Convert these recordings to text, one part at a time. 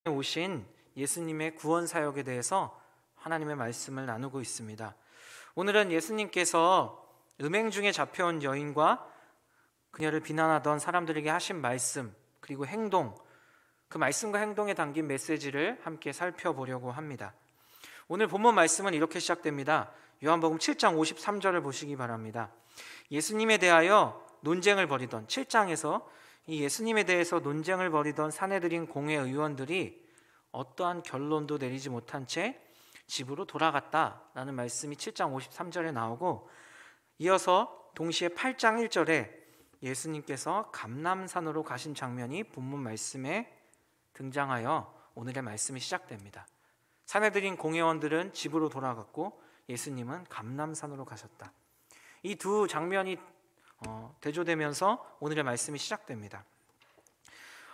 오신 예수님의 구원 사역에 대해서 하나님의 말씀을 나누고 있습니다. 오늘은 예수님께서 음행 중에 잡혀온 여인과 그녀를 비난하던 사람들에게 하신 말씀, 그리고 행동, 그 말씀과 행동에 담긴 메시지를 함께 살펴보려고 합니다. 오늘 본문 말씀은 이렇게 시작됩니다. 요한복음 7장 53절을 보시기 바랍니다. 예수님에 대하여 논쟁을 벌이던 7장에서 이 예수님에 대해서 논쟁을 벌이던 산헤드린 공회 의원들이 어떠한 결론도 내리지 못한 채 집으로 돌아갔다라는 말씀이 7장 53절에 나오고, 이어서 동시에 8장 1절에 예수님께서 감람산으로 가신 장면이 본문 말씀에 등장하여 오늘의 말씀이 시작됩니다. 산헤드린 공회원들은 집으로 돌아갔고 예수님은 감람산으로 가셨다. 이 두 장면이 대조되면서 오늘의 말씀이 시작됩니다.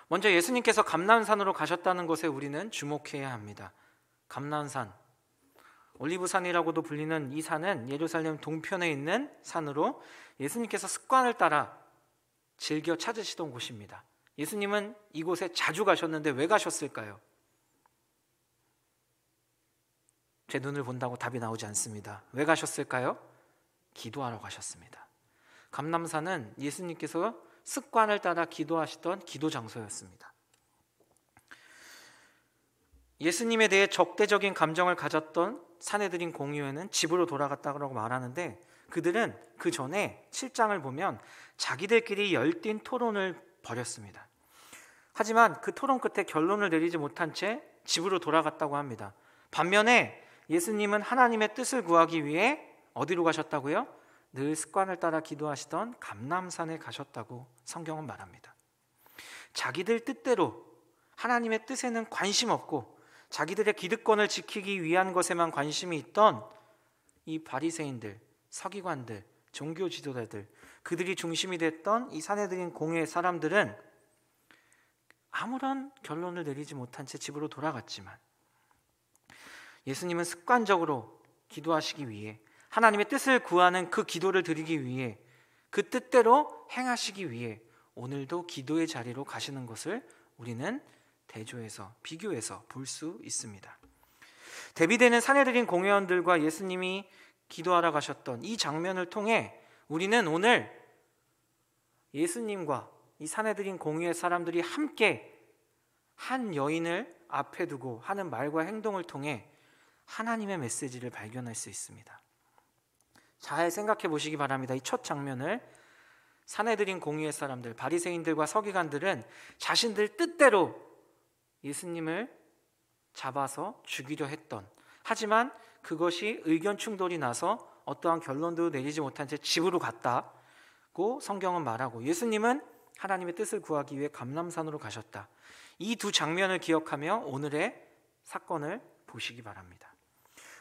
먼저 예수님께서 감람산으로 가셨다는 것에 우리는 주목해야 합니다. 감람산, 올리브산이라고도 불리는 이 산은 예루살렘 동편에 있는 산으로 예수님께서 습관을 따라 즐겨 찾으시던 곳입니다. 예수님은 이곳에 자주 가셨는데 왜 가셨을까요? 제 눈을 본다고 답이 나오지 않습니다. 왜 가셨을까요? 기도하러 가셨습니다. 감람산은 예수님께서 습관을 따라 기도하시던 기도 장소였습니다. 예수님에 대해 적대적인 감정을 가졌던 산헤드린 공의회는 집으로 돌아갔다고 말하는데, 그들은 그 전에 7장을 보면 자기들끼리 열띤 토론을 벌였습니다. 하지만 그 토론 끝에 결론을 내리지 못한 채 집으로 돌아갔다고 합니다. 반면에 예수님은 하나님의 뜻을 구하기 위해 어디로 가셨다고요? 늘 습관을 따라 기도하시던 감람산에 가셨다고 성경은 말합니다. 자기들 뜻대로 하나님의 뜻에는 관심 없고 자기들의 기득권을 지키기 위한 것에만 관심이 있던 이 바리새인들, 서기관들, 종교 지도자들, 그들이 중심이 됐던 이 산헤드린 공회의 사람들은 아무런 결론을 내리지 못한 채 집으로 돌아갔지만, 예수님은 습관적으로 기도하시기 위해, 하나님의 뜻을 구하는 그 기도를 드리기 위해, 그 뜻대로 행하시기 위해 오늘도 기도의 자리로 가시는 것을 우리는 대조해서, 비교해서 볼 수 있습니다. 대비되는 산헤드린 공회원들과 예수님이 기도하러 가셨던 이 장면을 통해 우리는 오늘 예수님과 이 산헤드린 공회의 사람들이 함께 한 여인을 앞에 두고 하는 말과 행동을 통해 하나님의 메시지를 발견할 수 있습니다. 잘 생각해 보시기 바랍니다. 이 첫 장면을, 산헤드린 공의의 사람들, 바리새인들과 서기관들은 자신들 뜻대로 예수님을 잡아서 죽이려 했던, 하지만 그것이 의견 충돌이 나서 어떠한 결론도 내리지 못한 채 집으로 갔다고 성경은 말하고, 예수님은 하나님의 뜻을 구하기 위해 감람산으로 가셨다. 이 두 장면을 기억하며 오늘의 사건을 보시기 바랍니다.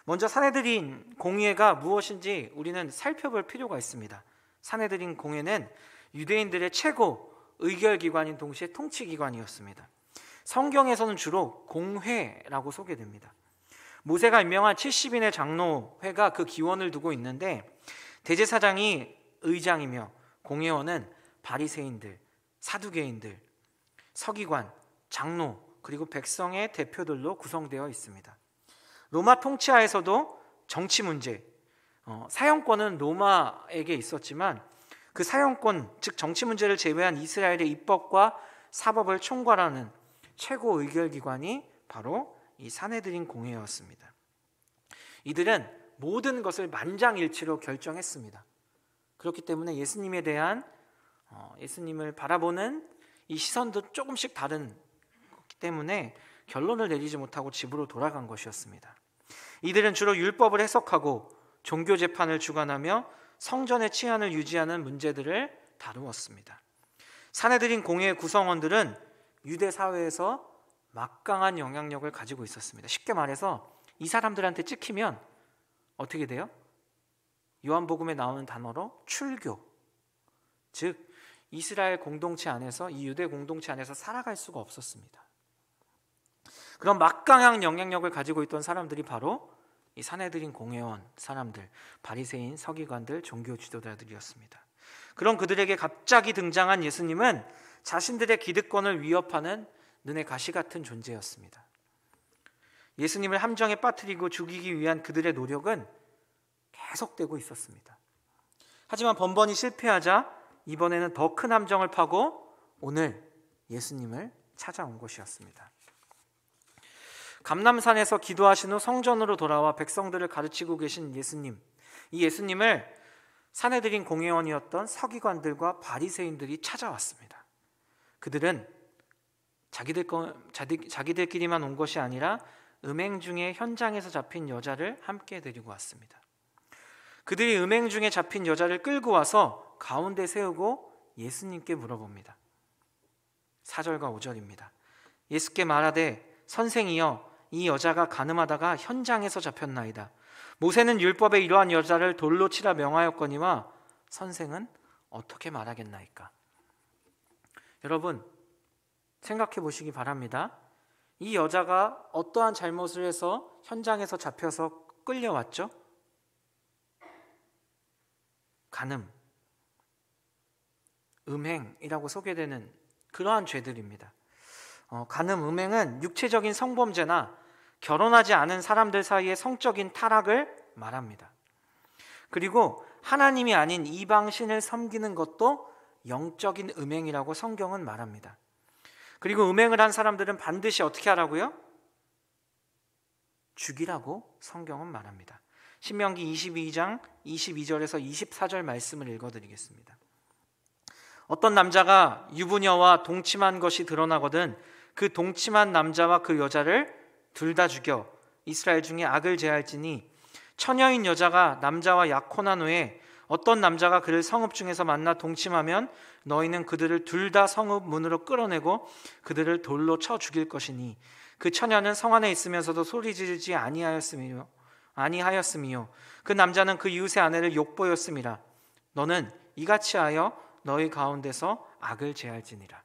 먼저 산헤드린 공회가 무엇인지 우리는 살펴볼 필요가 있습니다. 산헤드린 공회는 유대인들의 최고 의결기관인 동시에 통치기관이었습니다. 성경에서는 주로 공회라고 소개됩니다. 모세가 임명한 70인의 장로회가 그 기원을 두고 있는데, 대제사장이 의장이며 공회원은 바리새인들, 사두개인들, 서기관, 장로, 그리고 백성의 대표들로 구성되어 있습니다. 로마 통치하에서도 정치 문제, 사형권은 로마에게 있었지만 그 사형권, 즉 정치 문제를 제외한 이스라엘의 입법과 사법을 총괄하는 최고 의결기관이 바로 이 산헤드린 공회였습니다. 이들은 모든 것을 만장일치로 결정했습니다. 그렇기 때문에 예수님에 대한 예수님을 바라보는 이 시선도 조금씩 다른 것 때문에 결론을 내리지 못하고 집으로 돌아간 것이었습니다. 이들은 주로 율법을 해석하고 종교 재판을 주관하며 성전의 치안을 유지하는 문제들을 다루었습니다. 산헤드린 공회의 구성원들은 유대 사회에서 막강한 영향력을 가지고 있었습니다. 쉽게 말해서 이 사람들한테 찍히면 어떻게 돼요? 요한복음에 나오는 단어로 출교, 즉 이스라엘 공동체 안에서, 이 유대 공동체 안에서 살아갈 수가 없었습니다. 그런 막강한 영향력을 가지고 있던 사람들이 바로 이 산헤드린 공회원 사람들, 바리새인, 서기관들, 종교 지도자들이었습니다. 그런 그들에게 갑자기 등장한 예수님은 자신들의 기득권을 위협하는 눈의 가시 같은 존재였습니다. 예수님을 함정에 빠뜨리고 죽이기 위한 그들의 노력은 계속되고 있었습니다. 하지만 번번이 실패하자 이번에는 더 큰 함정을 파고 오늘 예수님을 찾아온 것이었습니다. 감람산에서 기도하신 후 성전으로 돌아와 백성들을 가르치고 계신 예수님, 이 예수님을 산헤드린 공회원이었던 서기관들과 바리새인들이 찾아왔습니다. 그들은 자기들끼리만 온 것이 아니라 음행 중에 현장에서 잡힌 여자를 함께 데리고 왔습니다. 그들이 음행 중에 잡힌 여자를 끌고 와서 가운데 세우고 예수님께 물어봅니다. 4절과 5절입니다. 예수께 말하되 선생이여 이 여자가 간음하다가 현장에서 잡혔나이다. 모세는 율법에 이러한 여자를 돌로 치라 명하였거니와 선생은 어떻게 말하겠나이까? 여러분 생각해 보시기 바랍니다. 이 여자가 어떠한 잘못을 해서 현장에서 잡혀서 끌려왔죠? 간음, 음행이라고 소개되는 그러한 죄들입니다. 간음, 음행은 육체적인 성범죄나 결혼하지 않은 사람들 사이의 성적인 타락을 말합니다. 그리고 하나님이 아닌 이방신을 섬기는 것도 영적인 음행이라고 성경은 말합니다. 그리고 음행을 한 사람들은 반드시 어떻게 하라고요? 죽이라고 성경은 말합니다. 신명기 22장 22절에서 24절 말씀을 읽어드리겠습니다. 어떤 남자가 유부녀와 동침한 것이 드러나거든 그 동침한 남자와 그 여자를 둘 다 죽여 이스라엘 중에 악을 제할지니 처녀인 여자가 남자와 약혼한 후에 어떤 남자가 그를 성읍 중에서 만나 동침하면 너희는 그들을 둘 다 성읍 문으로 끌어내고 그들을 돌로 쳐 죽일 것이니 그 처녀는 성 안에 있으면서도 소리 지르지 아니하였음이요 그 남자는 그 이웃의 아내를 욕보였음이라. 너는 이같이 하여 너희 가운데서 악을 제할지니라.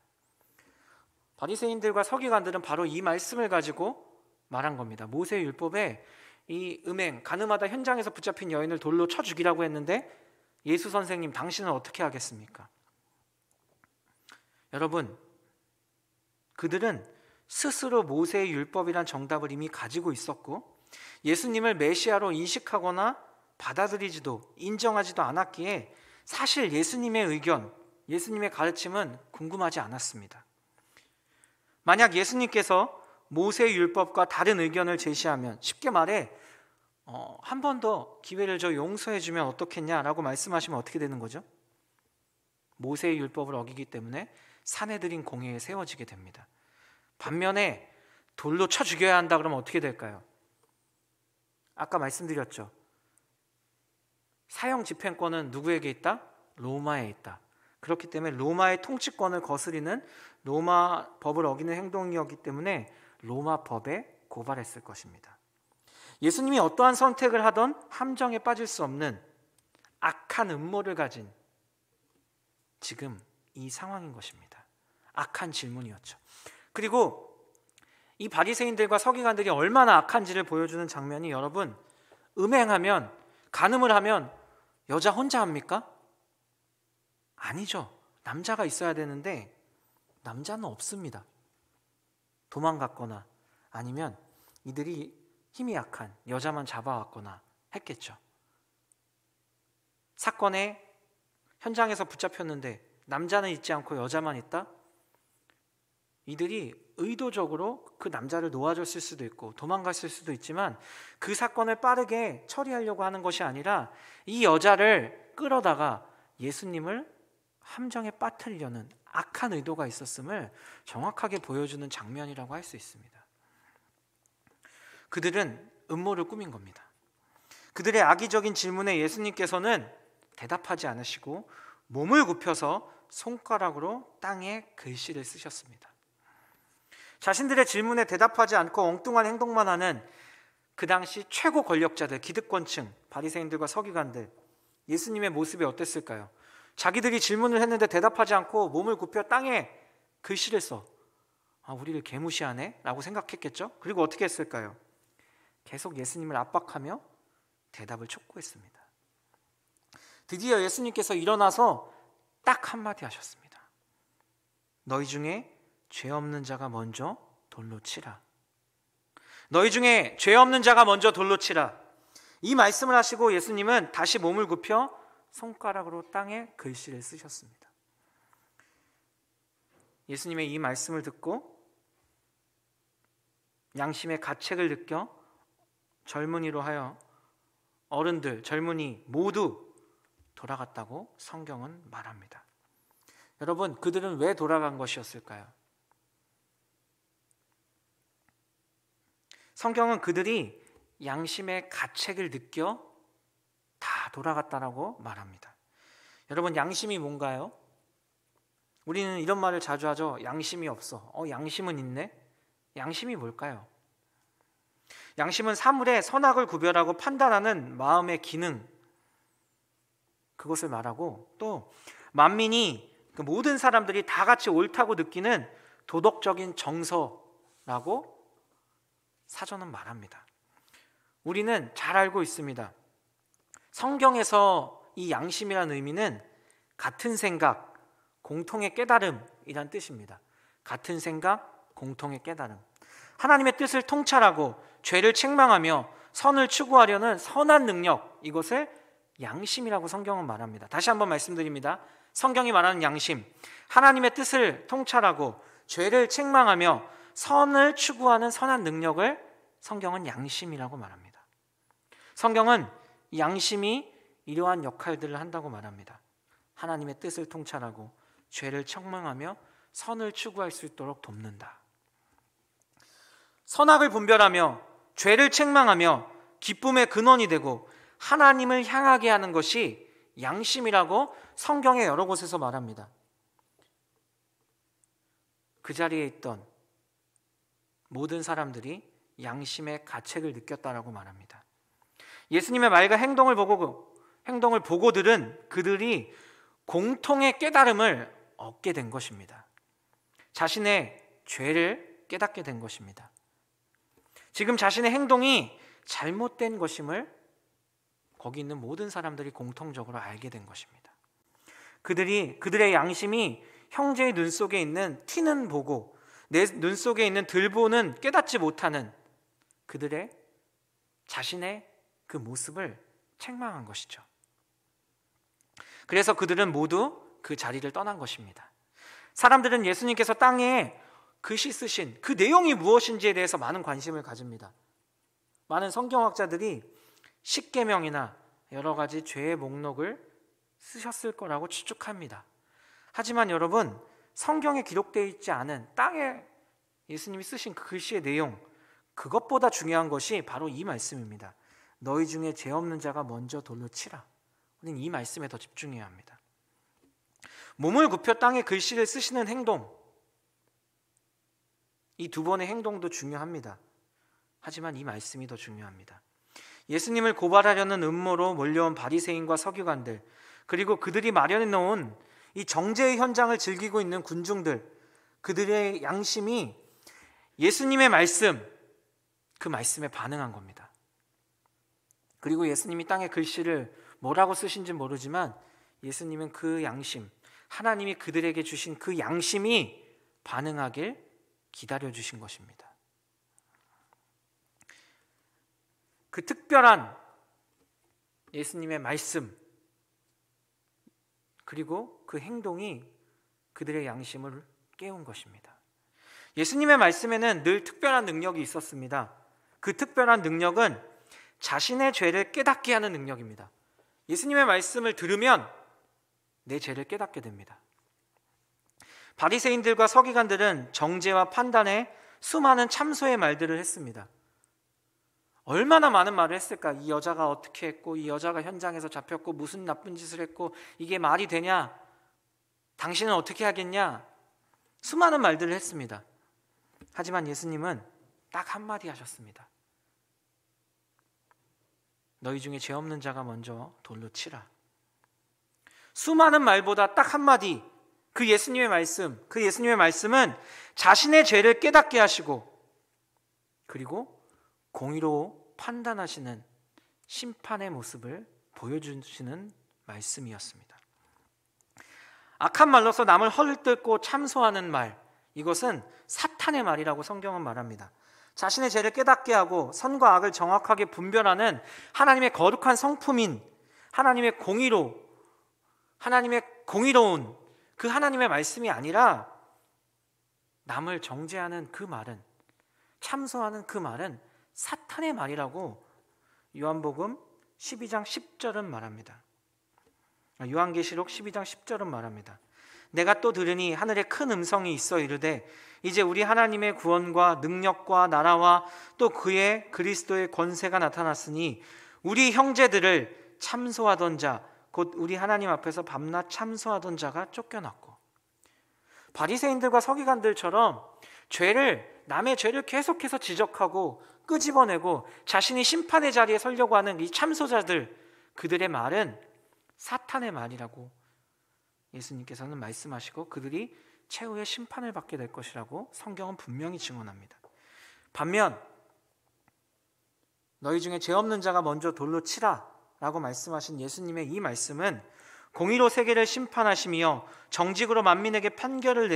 바리새인들과 서기관들은 바로 이 말씀을 가지고 말한 겁니다. 모세 율법에 이 음행, 간음하다 현장에서 붙잡힌 여인을 돌로 쳐 죽이라고 했는데 예수 선생님 당신은 어떻게 하겠습니까? 여러분, 그들은 스스로 모세의 율법이란 정답을 이미 가지고 있었고 예수님을 메시아로 인식하거나 받아들이지도 인정하지도 않았기에 사실 예수님의 의견, 예수님의 가르침은 궁금하지 않았습니다. 만약 예수님께서 모세의 율법과 다른 의견을 제시하면 쉽게 말해 한 번 더 기회를 줘 용서해 주면 어떻겠냐라고 말씀하시면 어떻게 되는 거죠? 모세의 율법을 어기기 때문에 산헤드린 공회에 세워지게 됩니다. 반면에 돌로 쳐 죽여야 한다 그러면 어떻게 될까요? 아까 말씀드렸죠. 사형 집행권은 누구에게 있다? 로마에 있다. 그렇기 때문에 로마의 통치권을 거스리는 로마 법을 어기는 행동이었기 때문에 로마 법에 고발했을 것입니다. 예수님이 어떠한 선택을 하던 함정에 빠질 수 없는 악한 음모를 가진 지금 이 상황인 것입니다. 악한 질문이었죠. 그리고 이 바리새인들과 서기관들이 얼마나 악한지를 보여주는 장면이 여러분, 음행하면, 간음을 하면 여자 혼자 합니까? 아니죠. 남자가 있어야 되는데 남자는 없습니다. 도망갔거나 아니면 이들이 힘이 약한 여자만 잡아왔거나 했겠죠. 사건에 현장에서 붙잡혔는데 남자는 있지 않고 여자만 있다? 이들이 의도적으로 그 남자를 놓아줬을 수도 있고 도망갔을 수도 있지만 그 사건을 빠르게 처리하려고 하는 것이 아니라 이 여자를 끌어다가 예수님을 함정에 빠뜨리려는 악한 의도가 있었음을 정확하게 보여주는 장면이라고 할 수 있습니다. 그들은 음모를 꾸민 겁니다. 그들의 악의적인 질문에 예수님께서는 대답하지 않으시고 몸을 굽혀서 손가락으로 땅에 글씨를 쓰셨습니다. 자신들의 질문에 대답하지 않고 엉뚱한 행동만 하는 그 당시 최고 권력자들, 기득권층, 바리새인들과 서기관들, 예수님의 모습이 어땠을까요? 자기들이 질문을 했는데 대답하지 않고 몸을 굽혀 땅에 글씨를 써. 우리를 개무시하네? 라고 생각했겠죠? 그리고 어떻게 했을까요? 계속 예수님을 압박하며 대답을 촉구했습니다. 드디어 예수님께서 일어나서 딱 한마디 하셨습니다. 너희 중에 죄 없는 자가 먼저 돌로 치라. 너희 중에 죄 없는 자가 먼저 돌로 치라. 이 말씀을 하시고 예수님은 다시 몸을 굽혀 손가락으로 땅에 글씨를 쓰셨습니다. 예수님의 이 말씀을 듣고 양심의 가책을 느껴 젊은이로 하여 어른들, 젊은이 모두 돌아갔다고 성경은 말합니다. 여러분, 그들은 왜 돌아간 것이었을까요? 성경은 그들이 양심의 가책을 느껴 다 돌아갔다라고 말합니다. 여러분, 양심이 뭔가요? 우리는 이런 말을 자주 하죠. 양심이 없어. 양심은 있네? 양심이 뭘까요? 양심은 사물의 선악을 구별하고 판단하는 마음의 기능, 그것을 말하고, 또 만민이, 모든 사람들이 다 같이 옳다고 느끼는 도덕적인 정서라고 사전은 말합니다. 우리는 잘 알고 있습니다. 성경에서 이 양심이라는 의미는 같은 생각, 공통의 깨달음이란 뜻입니다. 같은 생각, 공통의 깨달음. 하나님의 뜻을 통찰하고 죄를 책망하며 선을 추구하려는 선한 능력, 이것을 양심이라고 성경은 말합니다. 다시 한번 말씀드립니다. 성경이 말하는 양심, 하나님의 뜻을 통찰하고 죄를 책망하며 선을 추구하는 선한 능력을 성경은 양심이라고 말합니다. 성경은 양심이 이러한 역할들을 한다고 말합니다. 하나님의 뜻을 통찰하고 죄를 책망하며 선을 추구할 수 있도록 돕는다. 선악을 분별하며 죄를 책망하며 기쁨의 근원이 되고 하나님을 향하게 하는 것이 양심이라고 성경의 여러 곳에서 말합니다. 그 자리에 있던 모든 사람들이 양심의 가책을 느꼈다라고 말합니다. 예수님의 말과 행동을 보고들은 그들이 공통의 깨달음을 얻게 된 것입니다. 자신의 죄를 깨닫게 된 것입니다. 지금 자신의 행동이 잘못된 것임을 거기 있는 모든 사람들이 공통적으로 알게 된 것입니다. 그들의 양심이 형제의 눈 속에 있는 티는 보고 내 눈 속에 있는 들보는 깨닫지 못하는 그들의 자신의 그 모습을 책망한 것이죠. 그래서 그들은 모두 그 자리를 떠난 것입니다. 사람들은 예수님께서 땅에 글씨 쓰신 그 내용이 무엇인지에 대해서 많은 관심을 가집니다. 많은 성경학자들이 십계명이나 여러 가지 죄의 목록을 쓰셨을 거라고 추측합니다. 하지만 여러분, 성경에 기록되어 있지 않은 땅에 예수님이 쓰신 그 글씨의 내용, 그것보다 중요한 것이 바로 이 말씀입니다. 너희 중에 죄 없는 자가 먼저 돌로 치라. 우리는 이 말씀에 더 집중해야 합니다. 몸을 굽혀 땅에 글씨를 쓰시는 행동, 이 두 번의 행동도 중요합니다. 하지만 이 말씀이 더 중요합니다. 예수님을 고발하려는 음모로 몰려온 바리새인과 서기관들, 그리고 그들이 마련해 놓은 이 정죄의 현장을 즐기고 있는 군중들, 그들의 양심이 예수님의 말씀, 그 말씀에 반응한 겁니다. 그리고 예수님이 땅에 글씨를 뭐라고 쓰신지 모르지만 예수님은 그 양심, 하나님이 그들에게 주신 그 양심이 반응하길 기다려주신 것입니다. 그 특별한 예수님의 말씀, 그리고 그 행동이 그들의 양심을 깨운 것입니다. 예수님의 말씀에는 늘 특별한 능력이 있었습니다. 그 특별한 능력은 자신의 죄를 깨닫게 하는 능력입니다. 예수님의 말씀을 들으면 내 죄를 깨닫게 됩니다. 바리새인들과 서기관들은 정죄와 판단에 수많은 참소의 말들을 했습니다. 얼마나 많은 말을 했을까? 이 여자가 어떻게 했고, 이 여자가 현장에서 잡혔고, 무슨 나쁜 짓을 했고, 이게 말이 되냐? 당신은 어떻게 하겠냐? 수많은 말들을 했습니다. 하지만 예수님은 딱 한마디 하셨습니다. 너희 중에 죄 없는 자가 먼저 돌로 치라. 수많은 말보다 딱 한마디, 그 예수님의 말씀은 자신의 죄를 깨닫게 하시고, 그리고 공의로 판단하시는 심판의 모습을 보여주시는 말씀이었습니다. 악한 말로서 남을 헐뜯고 참소하는 말, 이것은 사탄의 말이라고 성경은 말합니다. 자신의 죄를 깨닫게 하고 선과 악을 정확하게 분별하는 하나님의 거룩한 성품인 하나님의 공의로운 그 하나님의 말씀이 아니라 남을 정죄하는 그 말은, 참소하는 그 말은 사탄의 말이라고 요한복음 12장 10절은 말합니다. 요한계시록 12장 10절은 말합니다. 내가 또 들으니 하늘에 큰 음성이 있어 이르되 이제 우리 하나님의 구원과 능력과 나라와 또 그의 그리스도의 권세가 나타났으니 우리 형제들을 참소하던 자, 곧 우리 하나님 앞에서 밤낮 참소하던 자가 쫓겨났고, 바리새인들과 서기관들처럼 남의 죄를 계속해서 지적하고 끄집어내고 자신이 심판의 자리에 서려고 하는 이 참소자들, 그들의 말은 사탄의 말이라고 예수님께서는 말씀하시고 그들이 최후의 심판을 받게 될 것이라고 성경은 분명히 증언합니다. 반면 너희 중에 죄 없는 자가 먼저 돌로 치라 라고 말씀하신 예수님의 이 말씀은 공의로 세계를 심판하시며 정직으로 만민에게 판결을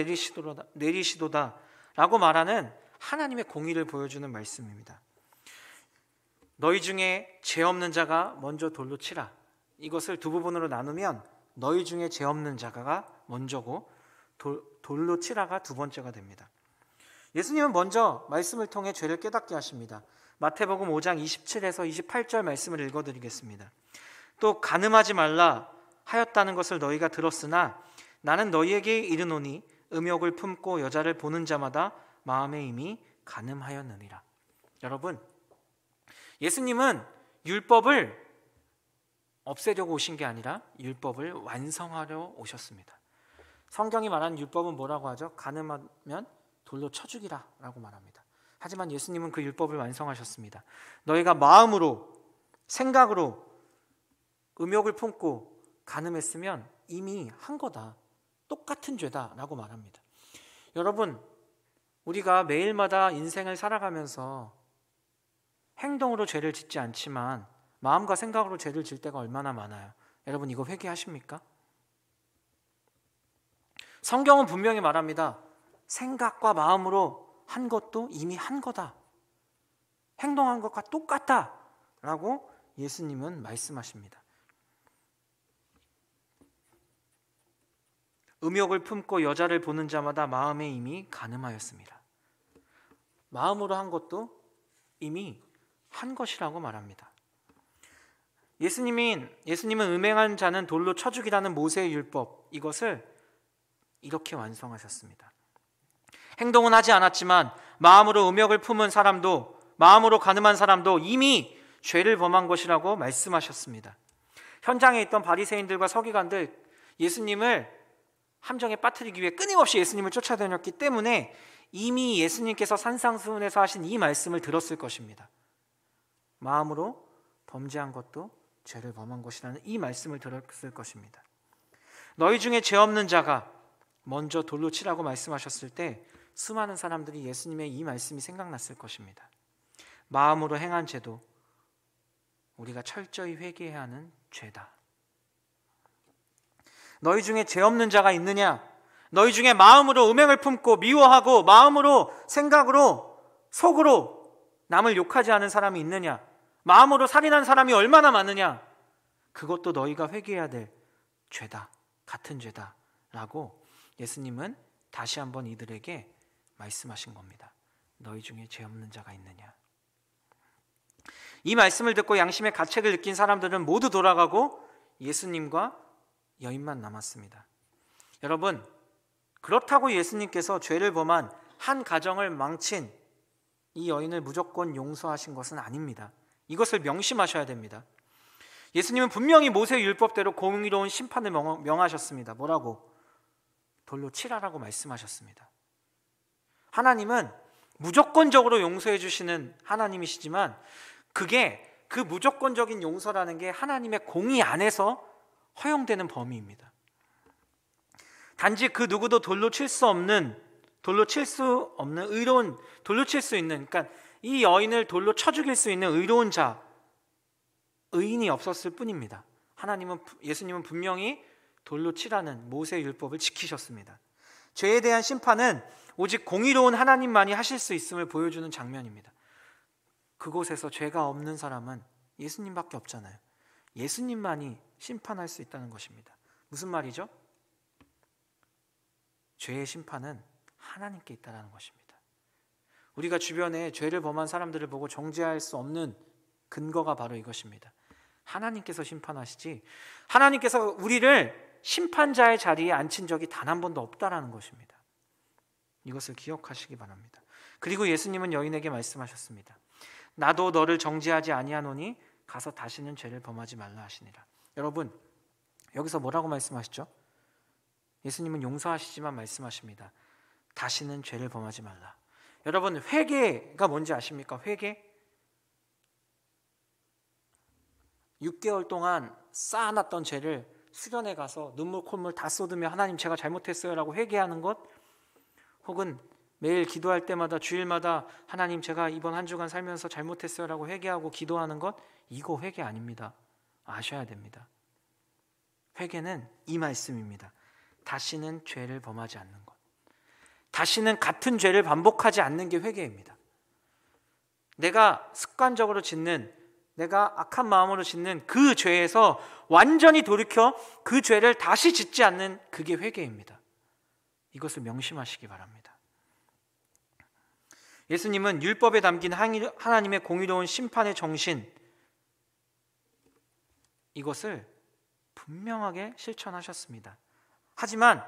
내리시도다 라고 말하는 하나님의 공의를 보여주는 말씀입니다. 너희 중에 죄 없는 자가 먼저 돌로 치라, 이것을 두 부분으로 나누면 너희 중에 죄 없는 자가 먼저고 돌로 치라가 두 번째가 됩니다. 예수님은 먼저 말씀을 통해 죄를 깨닫게 하십니다. 마태복음 5장 27에서 28절 말씀을 읽어드리겠습니다. 또 간음하지 말라 하였다는 것을 너희가 들었으나 나는 너희에게 이르노니 음욕을 품고 여자를 보는 자마다 마음에 이미 간음하였느니라. 여러분, 예수님은 율법을 없애려고 오신 게 아니라 율법을 완성하려 오셨습니다. 성경이 말하는 율법은 뭐라고 하죠? 간음하면 돌로 쳐 죽이라 라고 말합니다. 하지만 예수님은 그 율법을 완성하셨습니다. 너희가 마음으로, 생각으로 음욕을 품고 간음했으면 이미 한 거다, 똑같은 죄다 라고 말합니다. 여러분, 우리가 매일마다 인생을 살아가면서 행동으로 죄를 짓지 않지만 마음과 생각으로 죄를 질 때가 얼마나 많아요. 여러분, 이거 회개하십니까? 성경은 분명히 말합니다. 생각과 마음으로 한 것도 이미 한 거다, 행동한 것과 똑같다 라고 예수님은 말씀하십니다. 음욕을 품고 여자를 보는 자마다 마음에 이미 간음하였습니다. 마음으로 한 것도 이미 한 것이라고 말합니다. 예수님은 음행한 자는 돌로 쳐 죽이라는 모세의 율법, 이것을 이렇게 완성하셨습니다. 행동은 하지 않았지만 마음으로 음욕을 품은 사람도, 마음으로 간음한 사람도 이미 죄를 범한 것이라고 말씀하셨습니다. 현장에 있던 바리새인들과 서기관들, 예수님을 함정에 빠뜨리기 위해 끊임없이 예수님을 쫓아다녔기 때문에 이미 예수님께서 산상수훈에서 하신 이 말씀을 들었을 것입니다. 마음으로 범죄한 것도 죄를 범한 것이라는 이 말씀을 들었을 것입니다. 너희 중에 죄 없는 자가 먼저 돌로 치라고 말씀하셨을 때 수많은 사람들이 예수님의 이 말씀이 생각났을 것입니다. 마음으로 행한 죄도 우리가 철저히 회개해야 하는 죄다. 너희 중에 죄 없는 자가 있느냐? 너희 중에 마음으로 음행을 품고 미워하고 마음으로, 생각으로, 속으로 남을 욕하지 않은 사람이 있느냐? 마음으로 살인한 사람이 얼마나 많으냐? 그것도 너희가 회개해야 될 죄다, 같은 죄다 라고 예수님은 다시 한번 이들에게 말씀하신 겁니다. 너희 중에 죄 없는 자가 있느냐? 이 말씀을 듣고 양심의 가책을 느낀 사람들은 모두 돌아가고 예수님과 여인만 남았습니다. 여러분, 그렇다고 예수님께서 죄를 범한 한 가정을 망친 이 여인을 무조건 용서하신 것은 아닙니다. 이것을 명심하셔야 됩니다. 예수님은 분명히 모세 율법대로 공의로운 심판을 명하셨습니다. 뭐라고? 돌로 치라라고 말씀하셨습니다. 하나님은 무조건적으로 용서해 주시는 하나님이시지만 그 무조건적인 용서라는 게 하나님의 공의 안에서 허용되는 범위입니다. 단지 그 누구도 돌로 칠 수 있는, 그러니까 이 여인을 돌로 쳐 죽일 수 있는 의로운 자, 의인이 없었을 뿐입니다. 예수님은 분명히 돌로 치라는 모세 율법을 지키셨습니다. 죄에 대한 심판은 오직 공의로운 하나님만이 하실 수 있음을 보여주는 장면입니다. 그곳에서 죄가 없는 사람은 예수님밖에 없잖아요. 예수님만이 심판할 수 있다는 것입니다. 무슨 말이죠? 죄의 심판은 하나님께 있다는 것입니다. 우리가 주변에 죄를 범한 사람들을 보고 정죄할 수 없는 근거가 바로 이것입니다. 하나님께서 심판하시지, 하나님께서 우리를 심판자의 자리에 앉힌 적이 단 한 번도 없다라는 것입니다. 이것을 기억하시기 바랍니다. 그리고 예수님은 여인에게 말씀하셨습니다. 나도 너를 정죄하지 아니하노니 가서 다시는 죄를 범하지 말라 하시니라. 여러분, 여기서 뭐라고 말씀하시죠? 예수님은 용서하시지만 말씀하십니다. 다시는 죄를 범하지 말라. 여러분, 회개가 뭔지 아십니까? 회개? 6개월 동안 쌓아놨던 죄를 수련회 가서 눈물 콧물 다 쏟으며 하나님 제가 잘못했어요 라고 회개하는 것, 혹은 매일 기도할 때마다 주일마다 하나님 제가 이번 한 주간 살면서 잘못했어요 라고 회개하고 기도하는 것, 이거 회개 아닙니다. 아셔야 됩니다. 회개는 이 말씀입니다. 다시는 죄를 범하지 않는 것, 다시는 같은 죄를 반복하지 않는 게 회개입니다. 내가 습관적으로 짓는, 내가 악한 마음으로 짓는 그 죄에서 완전히 돌이켜 그 죄를 다시 짓지 않는, 그게 회개입니다. 이것을 명심하시기 바랍니다. 예수님은 율법에 담긴 하나님의 공의로운 심판의 정신, 이것을 분명하게 실천하셨습니다. 하지만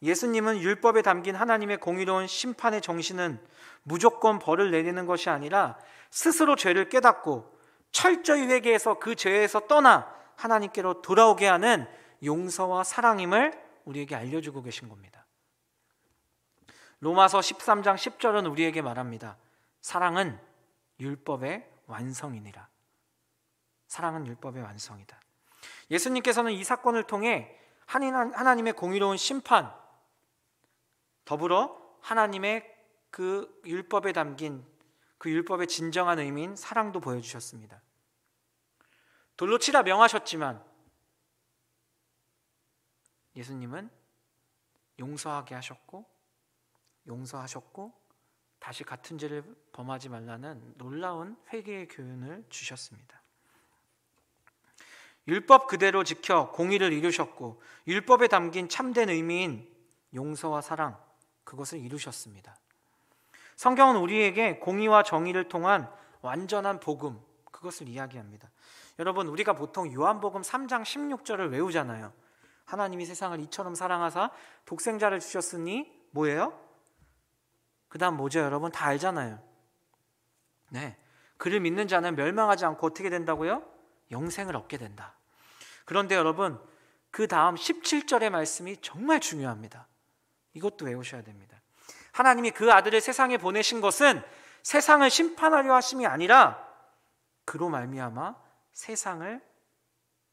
예수님은 율법에 담긴 하나님의 공의로운 심판의 정신은 무조건 벌을 내리는 것이 아니라 스스로 죄를 깨닫고 철저히 회개해서 그 죄에서 떠나 하나님께로 돌아오게 하는 용서와 사랑임을 우리에게 알려주고 계신 겁니다. 로마서 13장 10절은 우리에게 말합니다. 사랑은 율법의 완성이니라. 사랑은 율법의 완성이다. 예수님께서는 이 사건을 통해 하나님의 공의로운 심판, 더불어 하나님의 그 율법에 담긴 그 율법의 진정한 의미인 사랑도 보여주셨습니다. 돌로 치라 명하셨지만 예수님은 용서하게 하셨고 다시 같은 죄를 범하지 말라는 놀라운 회개의 교훈을 주셨습니다. 율법 그대로 지켜 공의를 이루셨고 율법에 담긴 참된 의미인 용서와 사랑, 그것을 이루셨습니다. 성경은 우리에게 공의와 정의를 통한 완전한 복음, 그것을 이야기합니다. 여러분, 우리가 보통 요한복음 3장 16절을 외우잖아요. 하나님이 세상을 이처럼 사랑하사 독생자를 주셨으니 뭐예요? 그 다음 뭐죠? 여러분 다 알잖아요. 네, 그를 믿는 자는 멸망하지 않고 어떻게 된다고요? 영생을 얻게 된다. 그런데 여러분, 그 다음 17절의 말씀이 정말 중요합니다. 이것도 외우셔야 됩니다. 하나님이 그 아들을 세상에 보내신 것은 세상을 심판하려 하심이 아니라 그로 말미암아 세상을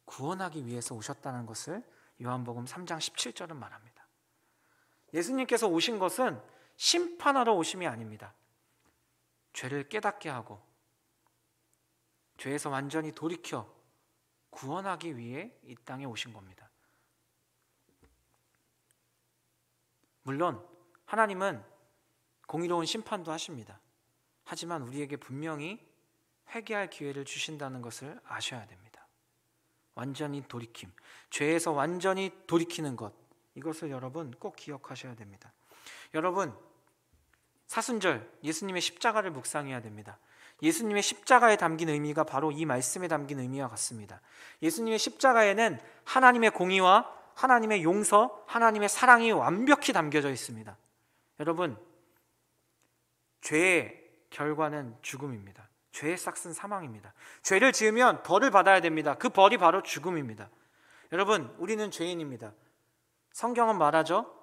구원하기 위해서 오셨다는 것을 요한복음 3장 17절은 말합니다. 예수님께서 오신 것은 심판하러 오심이 아닙니다. 죄를 깨닫게 하고 죄에서 완전히 돌이켜 구원하기 위해 이 땅에 오신 겁니다. 물론 하나님은 공의로운 심판도 하십니다. 하지만 우리에게 분명히 회개할 기회를 주신다는 것을 아셔야 됩니다. 완전히 돌이킴, 죄에서 완전히 돌이키는 것, 이것을 여러분 꼭 기억하셔야 됩니다. 여러분, 사순절 예수님의 십자가를 묵상해야 됩니다. 예수님의 십자가에 담긴 의미가 바로 이 말씀에 담긴 의미와 같습니다. 예수님의 십자가에는 하나님의 공의와 하나님의 용서, 하나님의 사랑이 완벽히 담겨져 있습니다. 여러분, 죄의 결과는 죽음입니다. 죄의 싹은 사망입니다. 죄를 지으면 벌을 받아야 됩니다. 그 벌이 바로 죽음입니다. 여러분, 우리는 죄인입니다. 성경은 말하죠.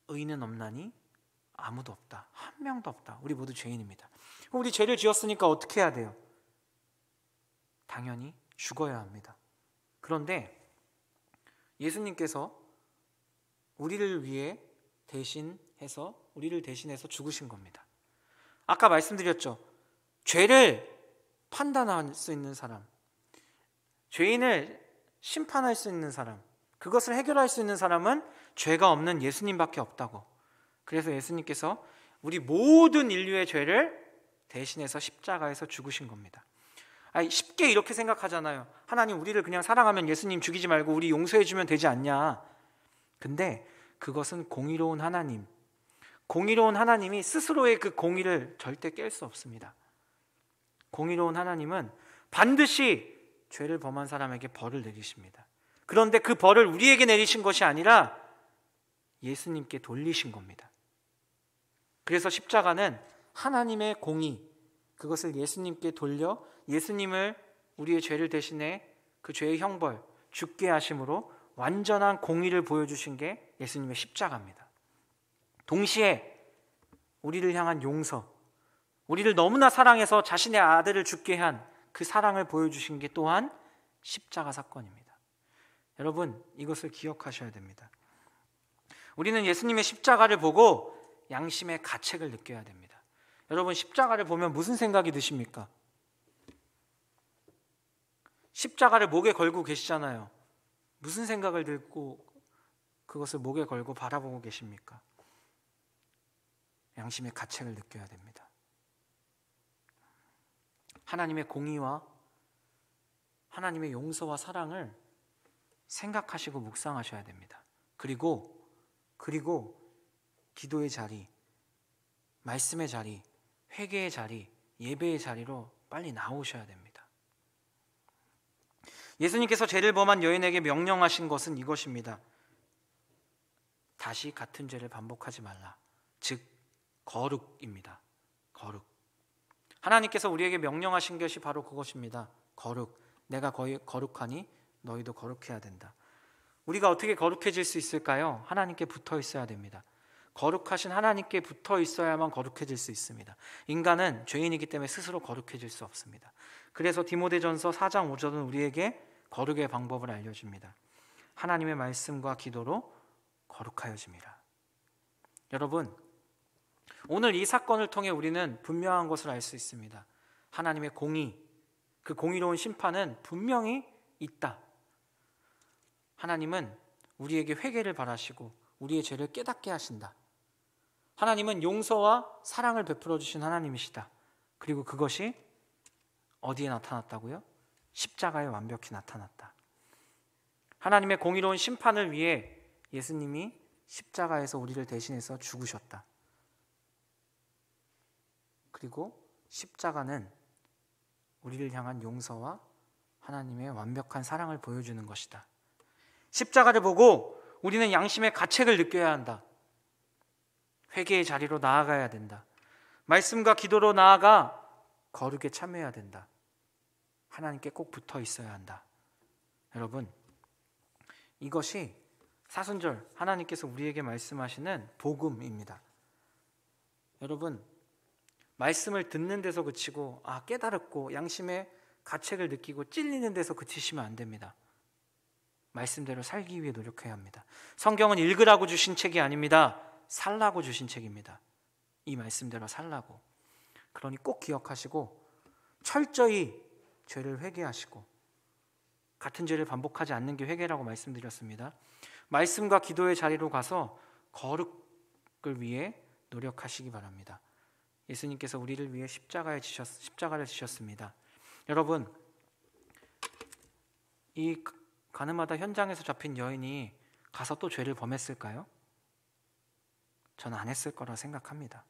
의인은 없나니 아무도 없다. 한 명도 없다. 우리 모두 죄인입니다. 우리 죄를 지었으니까 어떻게 해야 돼요? 당연히 죽어야 합니다. 그런데 예수님께서 우리를 대신해서 죽으신 겁니다. 아까 말씀드렸죠. 죄를 판단할 수 있는 사람, 죄인을 심판할 수 있는 사람, 그것을 해결할 수 있는 사람은 죄가 없는 예수님밖에 없다고. 그래서 예수님께서 우리 모든 인류의 죄를 대신해서 십자가에서 죽으신 겁니다. 쉽게 이렇게 생각하잖아요. 하나님, 우리를 그냥 사랑하면 예수님 죽이지 말고 우리 용서해주면 되지 않냐. 근데 그것은 공의로운 하나님, 공의로운 하나님이 스스로의 그 공의를 절대 깰 수 없습니다. 공의로운 하나님은 반드시 죄를 범한 사람에게 벌을 내리십니다. 그런데 그 벌을 우리에게 내리신 것이 아니라 예수님께 돌리신 겁니다. 그래서 십자가는 하나님의 공의, 그것을 예수님께 돌려 예수님을 우리의 죄를 대신해 그 죄의 형벌, 죽게 하심으로 완전한 공의를 보여주신 게 예수님의 십자가입니다. 동시에 우리를 향한 용서, 우리를 너무나 사랑해서 자신의 아들을 죽게 한 그 사랑을 보여주신 게 또한 십자가 사건입니다. 여러분, 이것을 기억하셔야 됩니다. 우리는 예수님의 십자가를 보고 양심의 가책을 느껴야 됩니다. 여러분, 십자가를 보면 무슨 생각이 드십니까? 십자가를 목에 걸고 계시잖아요. 무슨 생각을 들고 그것을 목에 걸고 바라보고 계십니까? 양심의 가책을 느껴야 됩니다. 하나님의 공의와 하나님의 용서와 사랑을 생각하시고 묵상하셔야 됩니다. 그리고 기도의 자리, 말씀의 자리, 회개의 자리, 예배의 자리로 빨리 나오셔야 됩니다. 예수님께서 죄를 범한 여인에게 명령하신 것은 이것입니다. 다시 같은 죄를 반복하지 말라. 즉 거룩입니다. 거룩. 하나님께서 우리에게 명령하신 것이 바로 그것입니다. 거룩. 내가 거룩하니 너희도 거룩해야 된다. 우리가 어떻게 거룩해질 수 있을까요? 하나님께 붙어 있어야 됩니다. 거룩하신 하나님께 붙어 있어야만 거룩해질 수 있습니다. 인간은 죄인이기 때문에 스스로 거룩해질 수 없습니다. 그래서 디모데전서 4장 5절은 우리에게 거룩의 방법을 알려줍니다. 하나님의 말씀과 기도로 거룩하여짐이라. 여러분, 오늘 이 사건을 통해 우리는 분명한 것을 알 수 있습니다. 하나님의 공의, 그 공의로운 심판은 분명히 있다. 하나님은 우리에게 회개를 바라시고 우리의 죄를 깨닫게 하신다. 하나님은 용서와 사랑을 베풀어 주신 하나님이시다. 그리고 그것이 어디에 나타났다고요? 십자가에 완벽히 나타났다. 하나님의 공의로운 심판을 위해 예수님이 십자가에서 우리를 대신해서 죽으셨다. 그리고 십자가는 우리를 향한 용서와 하나님의 완벽한 사랑을 보여주는 것이다. 십자가를 보고 우리는 양심의 가책을 느껴야 한다. 회개의 자리로 나아가야 된다. 말씀과 기도로 나아가 거룩에 참여해야 된다. 하나님께 꼭 붙어 있어야 한다. 여러분, 이것이 사순절 하나님께서 우리에게 말씀하시는 복음입니다. 여러분, 말씀을 듣는 데서 그치고 깨달았고 양심의 가책을 느끼고 찔리는 데서 그치시면 안 됩니다. 말씀대로 살기 위해 노력해야 합니다. 성경은 읽으라고 주신 책이 아닙니다. 살라고 주신 책입니다. 이 말씀대로 살라고. 그러니 꼭 기억하시고 철저히 죄를 회개하시고, 같은 죄를 반복하지 않는 게 회개라고 말씀드렸습니다. 말씀과 기도의 자리로 가서 거룩을 위해 노력하시기 바랍니다. 예수님께서 우리를 위해 십자가를 지셨습니다. 여러분, 이 가늠하다 현장에서 잡힌 여인이 가서 또 죄를 범했을까요? 저는 안 했을 거라 생각합니다.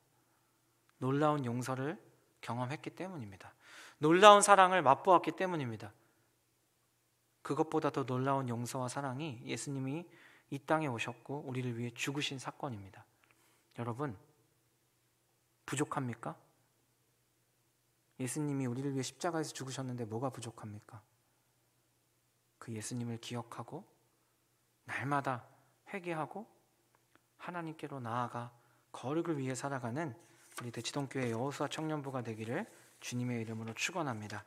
놀라운 용서를 경험했기 때문입니다. 놀라운 사랑을 맛보았기 때문입니다. 그것보다 더 놀라운 용서와 사랑이 예수님이 이 땅에 오셨고 우리를 위해 죽으신 사건입니다. 여러분, 부족합니까? 예수님이 우리를 위해 십자가에서 죽으셨는데 뭐가 부족합니까? 그 예수님을 기억하고 날마다 회개하고 하나님께로 나아가 거룩을 위해 살아가는 우리 대치동교회 여호수아 청년부가 되기를 주님의 이름으로 축원합니다.